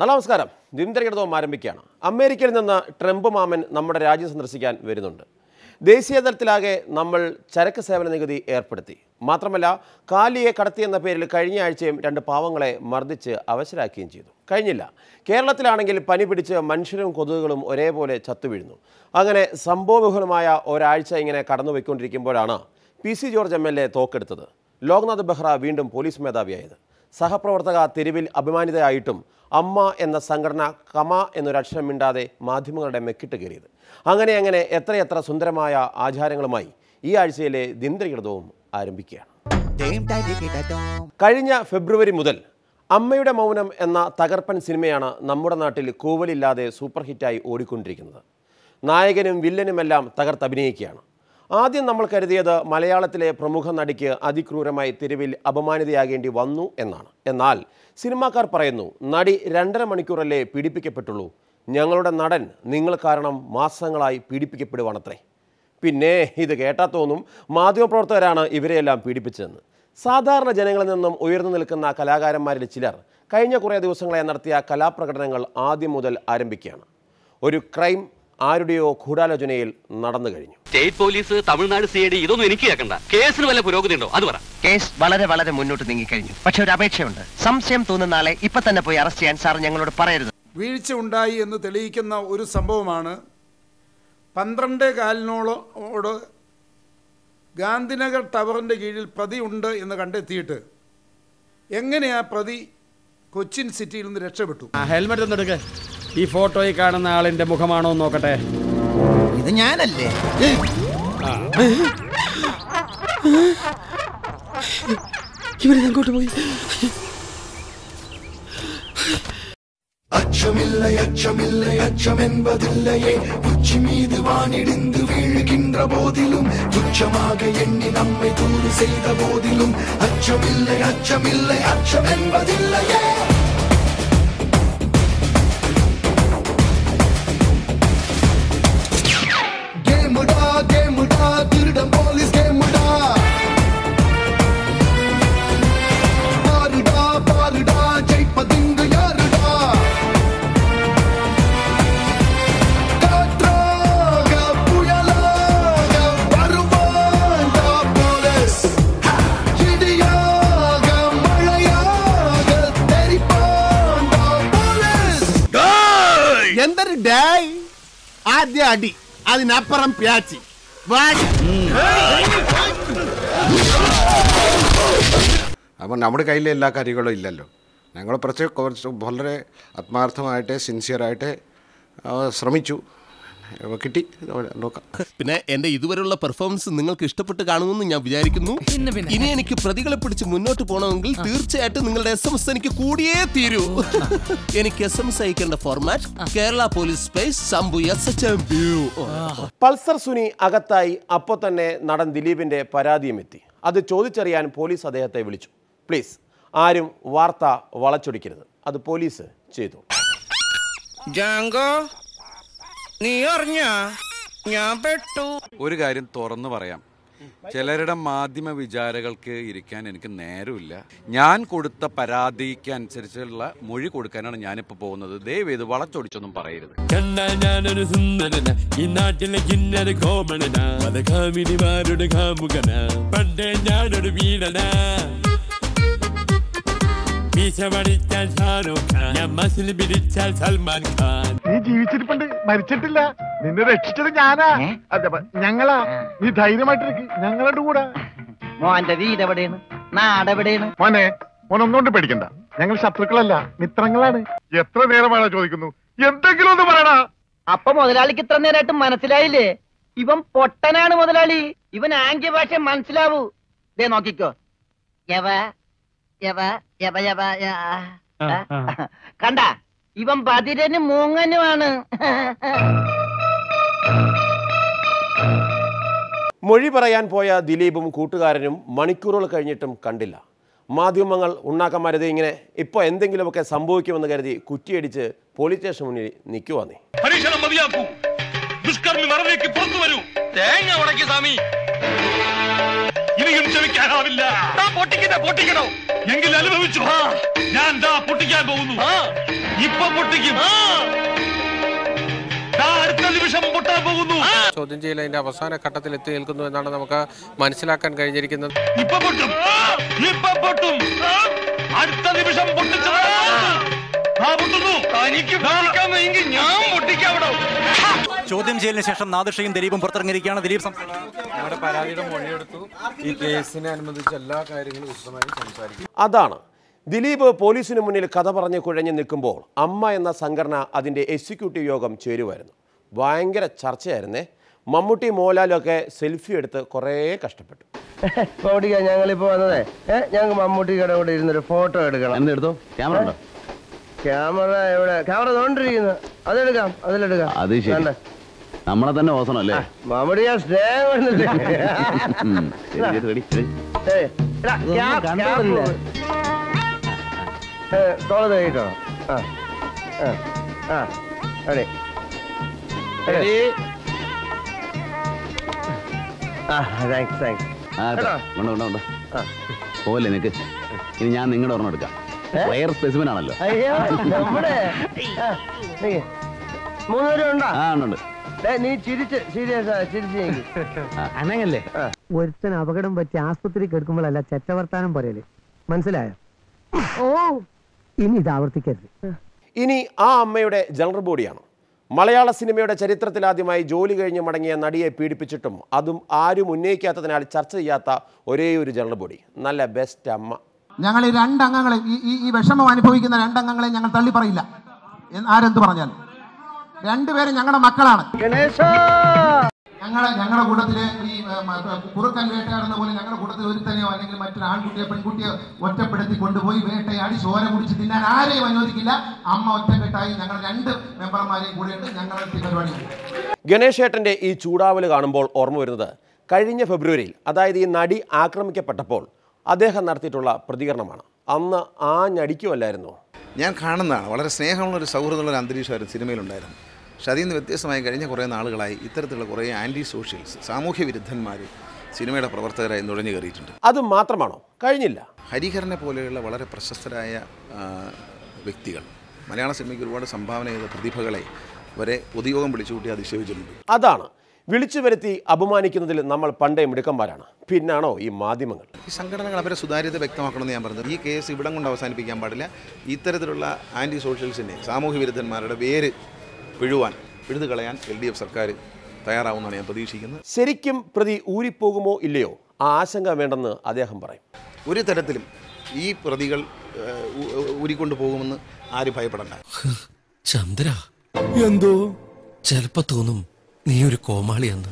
നമസ്കാരം. ദിനചര്യത്തോം ആരംഭിക്കുകയാണ്. അമേരിക്കയിൽ നിന്ന് ട്രംപ് മാമൻ നമ്മുടെ രാജ്യം സന്ദർശിക്കാൻ വരുന്നുണ്ട്. ദേശീയ തലത്തിലാകെ നമ്മൾ ചരക്ക് സേവന നികുതി ഏർപ്പെടുത്തി. മാത്രമല്ല, കാലിയെ കടത്തിയെന്ന പേരിൽ കഴിഞ്ഞ ആഴ്ചയും 2 പാവങ്ങളെ മർദ്ദിച്ച് അവശരാക്കുകയും ചെയ്തു. കഴിഞ്ഞില്ല, കേരളത്തിലാണെങ്കിൽ പനി പിടിച്ച് മനുഷ്യരും കൊതുകുകളും ഒരേപോലെ ചത്തുവീഴുന്നു. അങ്ങനെ സംഭവബഹുലമായ ഒരാഴ്ച ഇങ്ങനെ കടന്നുപോയിക്കൊണ്ടിരിക്കുമ്പോഴാണ് PC ജോർജ് MLA തോക്കെടുത്തത്. ലോക്നാഥ് ബെഹ്റ വീണ്ടും പോലീസ് മേധാവിയായത്. സഹപ്രവർത്തക തെരുവിൽ അഭിമാനിതയായിട്ടും അമ്മ എന്ന സംഘടന കമ എന്നൊരക്ഷരം മിണ്ടാതെ മാധ്യമങ്ങളുടെ മെക്കിട്ട് കയറിയത്. അങ്ങനെ എത്രയെത്ര സുന്ദരമായ ആചാരങ്ങളുമായി ഈ ആഴ്ചയിലെ ദിനചര്യവും ആരംഭിക്കുകയാണ്. കഴിഞ്ഞ ഫെബ്രുവരി മുതൽ അമ്മയുടെ മൗനം എന്ന തകർപ്പൻ സിനിമയാണ് നമ്മുടെ നാട്ടിൽ കൂവലില്ലാതെ സൂപ്പർ ഹിറ്റായി ഓടിക്കൊണ്ടിരിക്കുന്നത്. നായകനും വില്ലനുമെല്ലാം തകർത്തഭിനയിക്കുകയാണ്. ആദ്യം നമ്മൾ കരുതിയത് മലയാളത്തിലെ പ്രമുഖ നടിക്ക് അതിക്രൂരമായി തെരുവിൽ അപമാനിതയാകേണ്ടി വന്നു എന്നാണ്. എന്നാൽ സിനിമാക്കാർ പറയുന്നു, നടി 2.5 മണിക്കൂറല്ലേ പീഡിപ്പിക്കപ്പെട്ടുള്ളൂ, ഞങ്ങളുടെ നടൻ നിങ്ങൾ കാരണം മാസങ്ങളായി പീഡിപ്പിക്കപ്പെടുവാണത്രേ. പിന്നെ ഇത് കേട്ടാൽ തോന്നും മാധ്യമപ്രവർത്തകരാണ് ഇവരെയെല്ലാം പീഡിപ്പിച്ചതെന്ന്. സാധാരണ ജനങ്ങളിൽ നിന്നും ഉയർന്നു നിൽക്കുന്ന കലാകാരന്മാരിൽ ചിലർ കഴിഞ്ഞ കുറേ ദിവസങ്ങളായി നടത്തിയ കലാപ്രകടനങ്ങൾ ആദ്യം മുതൽ ആരംഭിക്കുകയാണ്. ഒരു ക്രൈം ആരുടെയോ ഗൂഢാലോചനയിൽ നടന്നു കഴിഞ്ഞു. സ്റ്റേറ്റ് പോലീസ്, തമിഴ്നാട് CID ഇതൊന്നും എനിക്ക് കേൾക്കണ്ട. കേസിന് വല്ല പുരോഗതി ഉണ്ടോ അത് പറ. കേസ് വളരെ മുന്നോട്ട് നീങ്ങിക്കഴിഞ്ഞു. പക്ഷെ ഒരു അപേക്ഷയുണ്ട്. സംശയം തോന്നുന്ന ആളെ ഇപ്പൊ തന്നെ പോയി അറസ്റ്റ് ചെയ്യാൻ സാർ ഞങ്ങളോട് പറയരുത്. വീഴ്ച ഉണ്ടായി എന്ന് തെളിയിക്കുന്ന ഒരു സംഭവമാണ് 12 ഗാന്ധിനഗർ ടവറിൻ്റെ കീഴിൽ പ്രതി ഉണ്ട് എന്ന് കണ്ടെത്തിയിട്ട് എങ്ങനെയാ പ്രതി കൊച്ചിൻ സിറ്റിയിൽ നിന്ന് രക്ഷപ്പെട്ടു? ഹെൽമെറ്റ് ഒന്ന് എടുക്ക. ഈ ഫോട്ടോയിൽ കാണുന്ന ആളിന്റെ മുഖമാണോ നോക്കട്ടെ. ഇത് ഞാനല്ലേ? ഇവര് അങ്ങോട്ട് പോയി. அச்சமில்லை உச்சி மீது வானிடிந்து வீழுகின்ற போதிலும் துச்சமாக எண்ணி நம்மை தூது செய்த போதிலும் அச்சமில்லை அச்சம் என்பதில்லையே. கேமுடா திருடம் போலீஸ் கேமுடா. பாருடா ஜெயிப்பதிங்கு யாருடா? காற்றாக புயலாக வருவான்டா போலீஸ். இடியாக மழையாக தெரிப்பான்டா போலீஸ். എന്തൊരു ഡായ്! ആദ്യ അടി, അതിനപ്പുറം പ്യാച്ചി. അപ്പം നമ്മുടെ കയ്യിൽ എല്ലാ കാര്യങ്ങളും ഇല്ലല്ലോ. ഞങ്ങൾ കുറച്ച് വളരെ ആത്മാർത്ഥമായിട്ട് സിൻസിയറായിട്ട് ശ്രമിച്ചു, കിട്ടി, നോക്കാം. പിന്നെ എന്റെ ഇതുവരെയുള്ള പെർഫോമൻസ് നിങ്ങൾക്ക് ഇഷ്ടപ്പെട്ട് കാണുമെന്ന് ഞാൻ വിചാരിക്കുന്നു. ഇനി എനിക്ക് പ്രതികളെ പിടിച്ച് മുന്നോട്ട് പോകണമെങ്കിൽ തീർച്ചയായിട്ടും നിങ്ങളുടെ SMS എനിക്ക് കൂടിയേ തീരൂ. എനിക്ക് SMS അയക്കേണ്ട format Kerala police space Shambhu SHMB. Pulsar Suni അകത്തായി. അപ്പോൾ തന്നെ നടൻ ദിലീപിന്റെ പരാതിയും എത്തി. അത് ചോദിച്ചറിയാൻ പോലീസ് അദ്ദേഹത്തെ വിളിച്ചു. പ്ലീസ്, ആരും വാർത്ത വളച്ചൊടിക്കരുത്, അത് പോലീസ് ചെയ്തു. നീ അറിഞ്ഞ ഞാൻ പെട്ടു. ഒരു കാര്യം തുറന്നു പറയാം, ചിലരുടെ മാധ്യമ വിചാരകൾക്ക് ഇരിക്കാൻ എനിക്ക് നേരമില്ല. ഞാൻ കൊടുത്ത പരാതിക്ക് അനുസരിച്ചുള്ള മൊഴി കൊടുക്കാനാണ് ഞാനിപ്പോൾ പോകുന്നത്. ദയവ് ഇത് വളച്ചൊടിച്ചൊന്നും പറയരുത്. ഞാനൊരു സുന്ദരന, ഈ നാട്ടിലെ കിന്നര കോമണന, കാമിനിമാരുടെ കാമുകന, പണ്ടേ ഞാനൊരു വീടന. നീ ജീവിച്ചിരിപ്പുണ്ട്, മരിച്ചിട്ടില്ല. നിന്നെ രക്ഷിച്ചത് ഞാനാ, ഞങ്ങളാ. നീ ധൈര്യമായിട്ടിരിക്കും, ഞങ്ങളുടെ കൂടെ. മോന്റെ വീട് എവിടെയാണ്? നാടെവിടെയാണ്? മോനെ, മോനൊന്നുകൊണ്ട് പേടിക്കണ്ട. ഞങ്ങൾ ശത്രുക്കളല്ല, മിത്രങ്ങളാണ്. എത്ര നേരമാണോ ചോദിക്കുന്നു? എന്തെങ്കിലും ഒന്ന് പറയടാ. അപ്പൊ മുതലാളിക്ക് ഇത്ര നേരമായിട്ട് മനസ്സിലായില്ലേ? ഇവൻ പൊട്ടനാണ് മുതലാളി. ഇവൻ ആംഗ്യ ഭാഷ മനസ്സിലാവൂ. ദേ നോക്കിക്കോ. കണ്ട, ഇവൻ ബദിരനും മൂങ്ങനുമാണ്. മൊഴി പറയാൻ പോയ ദിലീപും കൂട്ടുകാരനും മണിക്കൂറുകൾ കഴിഞ്ഞിട്ടും കണ്ടില്ല. മാധ്യമങ്ങൾ ഉണ്ണാക്കന്മാരത് ഇങ്ങനെ ഇപ്പോൾ എന്തെങ്കിലുമൊക്കെ സംഭവിക്കുമെന്ന് കരുതി കുറ്റിയടിച്ച് പോലീസ് സ്റ്റേഷൻ മുന്നിൽ നിൽക്കുവാന്നേ. പരീക്ഷണം മതിയാക്കൂ, ദുഷ്കർമ്മി മറവിലേക്ക് പുറത്തു വരൂ. തേങ്ങ ഉടക്കി സ്വാമി, ഇനിയും ക്ഷമിക്കാനാവില്ല. പൊട്ടിക്കണോ എങ്കിൽ അനുഭവിച്ചു. ഞാൻ പൊട്ടിക്കാൻ പോകുന്നു. ഇപ്പൊ പൊട്ടിക്കും. അടുത്ത നിമിഷം പൊട്ടാൻ പോകുന്നു. ചോദ്യം ചെയ്യൽ അതിന്റെ അവസാന ഘട്ടത്തിൽ എത്തി നിൽക്കുന്നു എന്നാണ് നമുക്ക് മനസ്സിലാക്കാൻ കഴിഞ്ഞിരിക്കുന്നത്. ഇപ്പൊ പൊട്ടും. അടുത്ത നിമിഷം പൊട്ടിച്ചു. ചോദ്യം ചെയ്യലിന് ശേഷം നാദിർഷയും ദിലീപും പുറത്തിറങ്ങിയിരിക്കുകയാണ്. ദിലീപ് ഞങ്ങളുടെ പരാതിയുടെ മൊഴിയെടുത്തു. ഈ കേസിനെ അനുബന്ധിച്ച് എല്ലാ കാര്യങ്ങളും വിശദമായി സംസാരിക്കും. അതാണ് ദിലീപ് പോലീസിന് മുന്നിൽ കഥ പറഞ്ഞ് കുഴഞ്ഞു നിൽക്കുമ്പോൾ അമ്മ എന്ന സംഘടന അതിൻ്റെ എക്സിക്യൂട്ടീവ് യോഗം ചേരുമായിരുന്നു. ഭയങ്കര ചർച്ചയായിരുന്നേ. മമ്മൂട്ടി മോഹൻലാലൊക്കെ സെൽഫി എടുത്ത് കുറേ കഷ്ടപ്പെട്ടു. ഞങ്ങളിപ്പോ വന്നതേ ഞങ്ങൾക്ക് മമ്മൂട്ടിയുടെ കൂടെ ഇരുന്നൊരു ഫോട്ടോ എടുക്കണം. എടുത്തോ, ക്യാമറ ഉണ്ടോ? ക്യാമറ എവിടെ? ക്യാമറ തോണ്ടിരിക്കുന്നു. അതിലെടുക്കാം. അത് ശരി, നമ്മളെ തന്നെ ഓസണം അല്ലേ? മമ്മൂട്ടി സ്നേഹം തോളത് കഴിട്ടോ. പോലെ നിനക്ക് ഇനി ഞാൻ നിങ്ങളുടെ ഓർമ്മ എടുക്കാം. വയർ സ്പെസിമൻ ആണല്ലോ. മൂന്നുപേരും ഉണ്ട്. നീ അനങ്ങല്ലേ? ഒരുത്തൻ അപകടം പറ്റി ആസ്പത്രി കിടക്കുമ്പോഴല്ല ചെറ്റവർത്താനം പറയല്, മനസ്സിലായോ? ഓ, ഇനി ഇത് ആവർത്തിക്കരുത്. ഇനി ആ അമ്മയുടെ ജനറൽ ബോഡിയാണ്. മലയാള സിനിമയുടെ ചരിത്രത്തിലാദ്യമായി ജോലി കഴിഞ്ഞ് മടങ്ങിയ നടിയെ പീഡിപ്പിച്ചിട്ടും അതും ആരും ഉന്നയിക്കാത്തതിനാൽ ചർച്ച ചെയ്യാത്ത ഒരേ ഒരു ജനറൽ ബോഡി. നല്ല ബെസ്റ്റ് അമ്മ. ഞങ്ങൾ ഈ രണ്ടംഗങ്ങളെ ഈ വിഷമം അനുഭവിക്കുന്ന രണ്ടംഗങ്ങളെ ഞങ്ങൾ തള്ളി പറയില്ല. ആരെന്ത് പറഞ്ഞാൽ രണ്ടുപേരും ഞങ്ങളുടെ മക്കളാണ്. ഞങ്ങളുടെ കൂട്ടത്തില് ഈ കുറുക്കൻ വേട്ടയാടുന്ന പോലെ ഞങ്ങളുടെ കൂട്ടത്തിൽ ഒരുത്തനെയോ അല്ലെങ്കിൽ മറ്റൊരു ആൺകുട്ടിയോ പെൺകുട്ടിയോ ഒറ്റപ്പെടുത്തി കൊണ്ടുപോയി വേട്ടയാടി ചോര കുടിച്ച് തിന്നാൻ ആരെയും അനുവദിക്കില്ല. അമ്മ ഒറ്റക്കെട്ടായി ഞങ്ങൾ രണ്ട് മെമ്പർമാരെയും കൂടിയിട്ട് ഞങ്ങളുടെ പരിപാടി. ഗണേഷ് ഏട്ടൻ്റെ ഈ ചൂടാവല് കാണുമ്പോൾ ഓർമ്മ വരുന്നത് കഴിഞ്ഞ ഫെബ്രുവരിയിൽ, അതായത് ഈ നടി ആക്രമിക്കപ്പെട്ടപ്പോൾ അദ്ദേഹം നടത്തിയിട്ടുള്ള പ്രതികരണമാണ്. അന്ന് ആ ഞടിക്കുമല്ലായിരുന്നു. ഞാൻ കാണുന്നതാണ് വളരെ സ്നേഹമുള്ളൊരു സൗഹൃദമുള്ളൊരു അന്തരീക്ഷമായിരുന്നു സിനിമയിലുണ്ടായിരുന്നു. പക്ഷെ അതിൽ നിന്ന് വ്യത്യസ്തമായി കഴിഞ്ഞ കുറേ നാളുകളായി ഇത്തരത്തിലുള്ള കുറേ ആൻറ്റി സോഷ്യൽസ്, സാമൂഹ്യ വിരുദ്ധന്മാർ സിനിമയുടെ പ്രവർത്തകരായി നുഴഞ്ഞു കയറിയിട്ടുണ്ട്. അത് മാത്രമാണോ? കഴിഞ്ഞില്ല. ഹരിഹരനെ പോലെയുള്ള വളരെ പ്രശസ്തരായ വ്യക്തികൾ മലയാള സിനിമയ്ക്ക് ഒരുപാട് സംഭാവന ചെയ്ത പ്രതിഭകളെ വരെ പൊതുയോഗം വിളിച്ചുകൂട്ടി അധിക്ഷേപിച്ചിട്ടുണ്ട്. അതാണ് വിളിച്ചു വരുത്തി അപമാനിക്കുന്നതിൽ നമ്മൾ പണ്ടേ മിടുക്കന്മാരാണ്. പിന്നാണോ ഈ മാധ്യമങ്ങൾ? ഈ സംഘടനകൾ അവരെ സുതാര്യത വ്യക്തമാക്കണമെന്ന് ഞാൻ പറഞ്ഞത്. ഈ കേസ് ഇവിടം കൊണ്ട് അവസാനിപ്പിക്കാൻ പാടില്ല. ഇത്തരത്തിലുള്ള ആൻറ്റി സോഷ്യൽസിനെ, സാമൂഹ്യ വിരുദ്ധന്മാരുടെ വേര് പിഴുതു കളയാൻ LDF സർക്കാർ തയ്യാറാവുമെന്നാണ് ഞാൻ പ്രതീക്ഷിക്കുന്നത്. ശരിക്കും പ്രതി ഊരിപ്പോകുമോ ഇല്ലയോ? ആ ആശങ്ക വേണ്ടെന്ന് അദ്ദേഹം പറയും. ഒരു തരത്തിലും ഈ പ്രതികൾ ഊരിക്കൊണ്ടു പോകുമെന്ന് ആരും ഭയപ്പെടണ്ട. ചന്ദ്ര, എന്തോ ചിലപ്പോ തോന്നും നീ ഒരു കോമാളിയാന്ന്,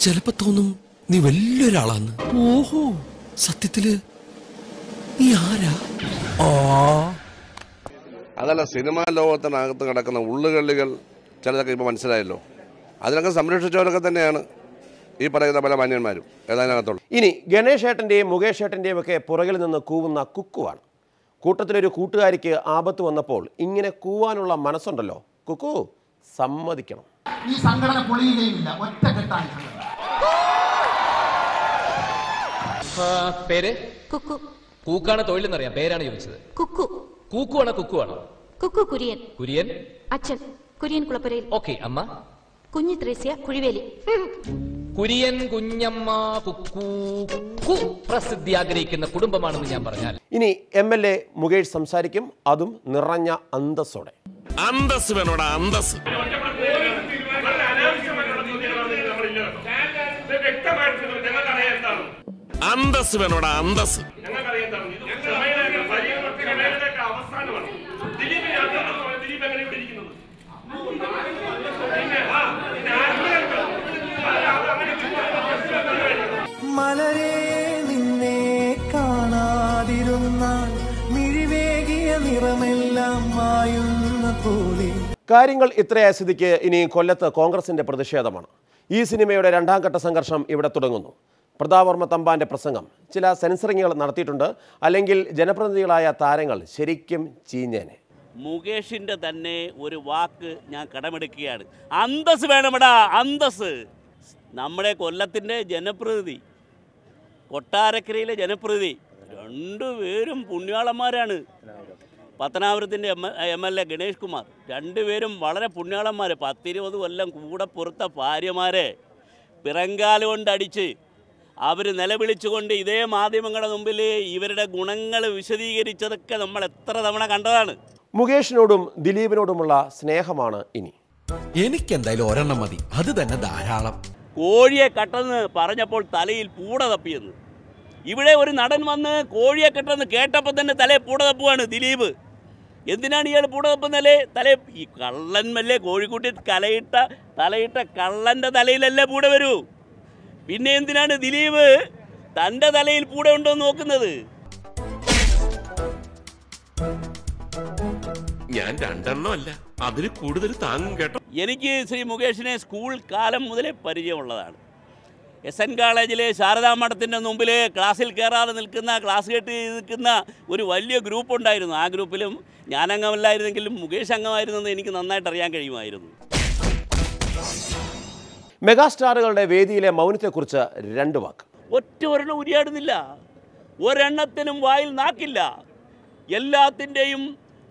ചിലപ്പോ തോന്നും നീ വലിയൊരാളാന്ന്. ഓഹോ, സത്യത്തില് നീ ആരാ? അതല്ല, സിനിമാ ലോകത്തിനകത്ത് കിടക്കുന്ന ഉള്ളുകള്ളികൾ ചിലതൊക്കെ ഇപ്പോൾ മനസ്സിലായല്ലോ. അതിനൊക്കെ സംരക്ഷിച്ചവരൊക്കെ തന്നെയാണ് ഈ പറയുന്ന പല മാന്യന്മാരും ഏതാനകത്തുള്ളൂ. ഇനി ഗണേഷ് ഏട്ടൻ്റെയും മുകേഷ് ഏട്ടൻ്റെയും ഒക്കെ പുറകിൽ നിന്ന് കൂവുന്ന കുക്കുവാണ്. കൂട്ടത്തിലൊരു കൂട്ടുകാരിക്ക് ആപത്ത് വന്നപ്പോൾ ഇങ്ങനെ കൂവാനുള്ള മനസ്സുണ്ടല്ലോ, കുക്കു സമ്മതിക്കണം. ഈ സംഘടന പൊളിയുകയില്ല, ഒറ്റക്കെട്ടാണ്. പേര് കൂക്കാണ് തൊഴിലെന്നറിയാം, പേരാണ് ചോദിച്ചത്. കുക്കു. കൂക്കുവാണോ കുക്കുവാണോ? കുക്കു കുര്യൻ. കുര്യൻ അച്ഛൻ കുര്യൻ കുളപ്പുരയിൽ. ഓക്കെ. അമ്മ? കുഞ്ഞു ത്രേസ്യ കുഴിവേലി. കുര്യൻ, കുഞ്ഞമ്മ, കുക്കു പ്രസിദ്ധി ആഗ്രഹിക്കുന്ന കുടുംബമാണെന്ന് ഞാൻ പറഞ്ഞാൽ. ഇനി MLA മുകേഷ് സംസാരിക്കും, അതും നിറഞ്ഞ അന്തസ്സോടെ. അന്തസ് വേണോടാ, അന്തസ്. അന്തസ് വേണോടാ, അന്തസ്. മലരെ നിന്നെ കാണാതിരുന്നാൽ മിഴിവേകിയ നിറമെല്ലാം മായുന്ന പോലെ. കാര്യങ്ങൾ ഇത്രയായ സ്ഥിതിക്ക് ഇനി കൊല്ലത്ത് കോൺഗ്രസിന്റെ പ്രതിഷേധമാണ്. ഈ സിനിമയുടെ രണ്ടാം ഘട്ട സംഘർഷം ഇവിടെ തുടങ്ങുന്നു. പ്രതാപവർമ്മ തമ്പാന്റെ പ്രസംഗം ചില സെൻസറിങ്ങുകൾ നടത്തിയിട്ടുണ്ട്. അല്ലെങ്കിൽ ജനപ്രതിനിധികളായ താരങ്ങൾ ശരിക്കും ചീഞ്ഞേനെ. മുകേഷിന്റെ തന്നെ ഒരു വാക്ക് ഞാൻ കടമെടുക്കുകയാണ്. അന്തസ് വേണമെടാ, അന്തസ്. നമ്മുടെ കൊല്ലത്തിൻ്റെ ജനപ്രതിനിധി, കൊട്ടാരക്കരയിലെ ജനപ്രതിനിധി, രണ്ടുപേരും പുണ്യാളന്മാരാണ്. പത്തനാപുരത്തിൻ്റെ MLA ഗണേഷ് കുമാർ, രണ്ടുപേരും വളരെ പുണ്യാളന്മാർ. 10-20 കൊല്ലം കൂടെ പുറത്ത ഭാര്യമാരെ പിറങ്കാല് കൊണ്ടടിച്ച് അവർ നിലവിളിച്ചുകൊണ്ട് ഇതേ മാധ്യമങ്ങളുടെ മുമ്പിൽ ഇവരുടെ ഗുണങ്ങൾ വിശദീകരിച്ചതൊക്കെ നമ്മൾ എത്ര തവണ കണ്ടതാണ്. മുകേഷിനോടും ദിലീപിനോടുമുള്ള സ്നേഹമാണ് ഇനി. എനിക്കെന്തായാലും ഒരെണ്ണം മതി, അത് തന്നെ ധാരാളം. കോഴിയെ കട്ടെന്ന് പറഞ്ഞപ്പോൾ തലയിൽ പൂട തപ്പിയെന്ന്. ഇവിടെ ഒരു നടൻ വന്ന് കോഴിയെ കെട്ടെന്ന് കേട്ടപ്പോൾ തന്നെ തലയിൽ പൂട തപ്പുവാണ് ദിലീപ്. എന്തിനാണ് ഇയാൾ പൂട തപ്പുന്നല്ലേ? ഈ കള്ളന്മല്ലേ കോഴിക്കുട്ടി തലയിട്ട കള്ളൻ്റെ തലയിലല്ലേ പൂട വരൂ. പിന്നെ എന്തിനാണ് ദിലീപ് തൻ്റെ തലയിൽ പൂട ഉണ്ടോ നോക്കുന്നത്? ഞാൻ 2 എണ്ണം അല്ല, അതിൽ കൂടുതൽ താങ്ങും കേട്ടോ. എനിക്ക് ശ്രീ മുകേഷിനെ സ്കൂൾ കാലം മുതലേ പരിചയമുള്ളതാണ്. SN കോളേജിലെ ശാരദാ മഠത്തിൻ്റെ മുമ്പിൽ ക്ലാസ്സിൽ കയറാതെ നിൽക്കുന്ന, ക്ലാസ് കേട്ട് നിൽക്കുന്ന ഒരു വലിയ ഗ്രൂപ്പ് ഉണ്ടായിരുന്നു. ആ ഗ്രൂപ്പിലും ഞാൻ അംഗമല്ലായിരുന്നെങ്കിലും മുകേഷ് അംഗമായിരുന്നെന്ന് എനിക്ക് നന്നായിട്ട് അറിയാൻ കഴിയുമായിരുന്നു. മെഗാസ്റ്റാറുകളുടെ വേദിയിലെ മൗനത്തെക്കുറിച്ച് 2 വാക്ക്. ഒരെണ്ണം ഉരിയാടുന്നില്ല, ഒരെണ്ണത്തിനും വായിൽ നാക്കില്ല. എല്ലാത്തിൻ്റെയും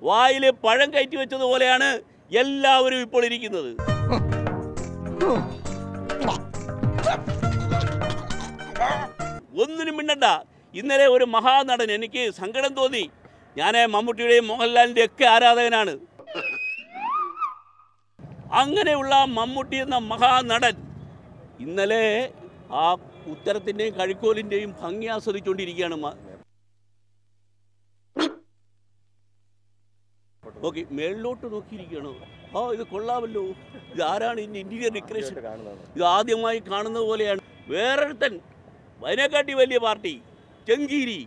വായിൽ പഴം കയറ്റി വെച്ചതുപോലെയാണ് എല്ലാവരും ഇപ്പോൾ ഇരിക്കുന്നത്. ഒന്നിനും മിണ്ടണ്ട. ഇന്നലെ ഒരു മഹാനടൻ, എനിക്ക് സങ്കടം തോന്നി. ഞാൻ മമ്മൂട്ടിയുടെയും മോഹൻലാലിൻ്റെയും ഒക്കെ ആരാധകനാണ്. അങ്ങനെയുള്ള മമ്മൂട്ടി എന്ന മഹാനടൻ ഇന്നലെ ആ ഉത്തരത്തിൻ്റെയും കഴിക്കോലിൻ്റെയും ഭംഗി ആസ്വദിച്ചുകൊണ്ടിരിക്കുകയാണ്. ഓക്കെ, മേളിലോട്ട് നോക്കിയിരിക്കുകയാണ്. ഇത് കൊള്ളാമല്ലോ, ഇതാരാണ് ഇന്റീരിയർ ഡെക്കറേഷൻ? ഇത് ആദ്യമായി കാണുന്നത് പോലെയാണ്. വേറൊരുത്തൻ, അതിനെക്കാട്ടി വലിയ പാർട്ടി, ചെങ്കീരി.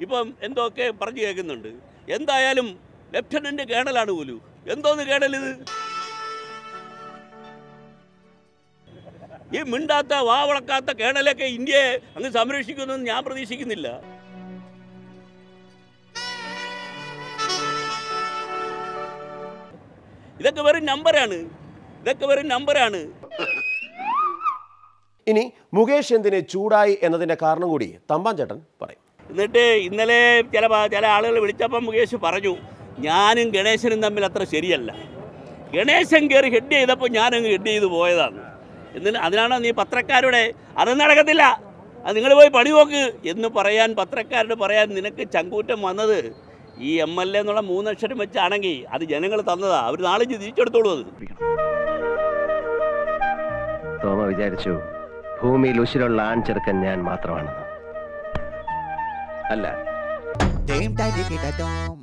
ഇപ്പം എന്തൊക്കെ പറഞ്ഞു കേൾക്കുന്നുണ്ട്. എന്തായാലും ലെഫ്റ്റനന്റ് കേണലാണ് പോലും. എന്തോന്ന് കേണൽ ഇത്? ഈ മിണ്ടാത്ത വാവളക്കാത്ത കേണലൊക്കെ ഇന്ത്യയെ അങ്ങ് സംരക്ഷിക്കുമെന്ന് ഞാൻ പ്രതീക്ഷിക്കുന്നില്ല. ഇതൊക്കെ വെറും നമ്പറാണ്. ഇനി മുകേഷ് എന്തിന് ചൂടായി എന്നതിന്റെ കാരണം കൂടി തമ്പാൻ ചേട്ടൻ പറയും. എന്നിട്ട് ഇന്നലെ ചില ആളുകൾ വിളിച്ചപ്പം മുകേഷ് പറഞ്ഞു, ഞാനും ഗണേശനും തമ്മിൽ അത്ര ശരിയല്ല. ഗണേശൻ കയറി ഹെഡ് ചെയ്തപ്പോൾ ഞാനങ്ങ് ഹെഡ് ചെയ്ത് പോയതാണ്. എന്നിട്ട് അതിനാണ് നീ പത്രക്കാരുടെ അത് നടക്കത്തില്ല, അത് നിങ്ങൾ പോയി പണി നോക്ക് എന്ന് പത്രക്കാരോട് പറയാൻ നിനക്ക് ചങ്കൂറ്റം വന്നത് ഈ MLA എന്നുള്ള 3 അക്ഷരം വെച്ചാണെങ്കിൽ അത് ജനങ്ങൾ തന്നതാ. അവർ നാളെ തിരിച്ചെടുത്തോളൂ. അത് തോമ വിചാരിച്ചു ഭൂമിയിൽ ഉശിരുള്ള ആൺചെറുക്കൻ ഞാൻ മാത്രമാണെന്ന്. അല്ല.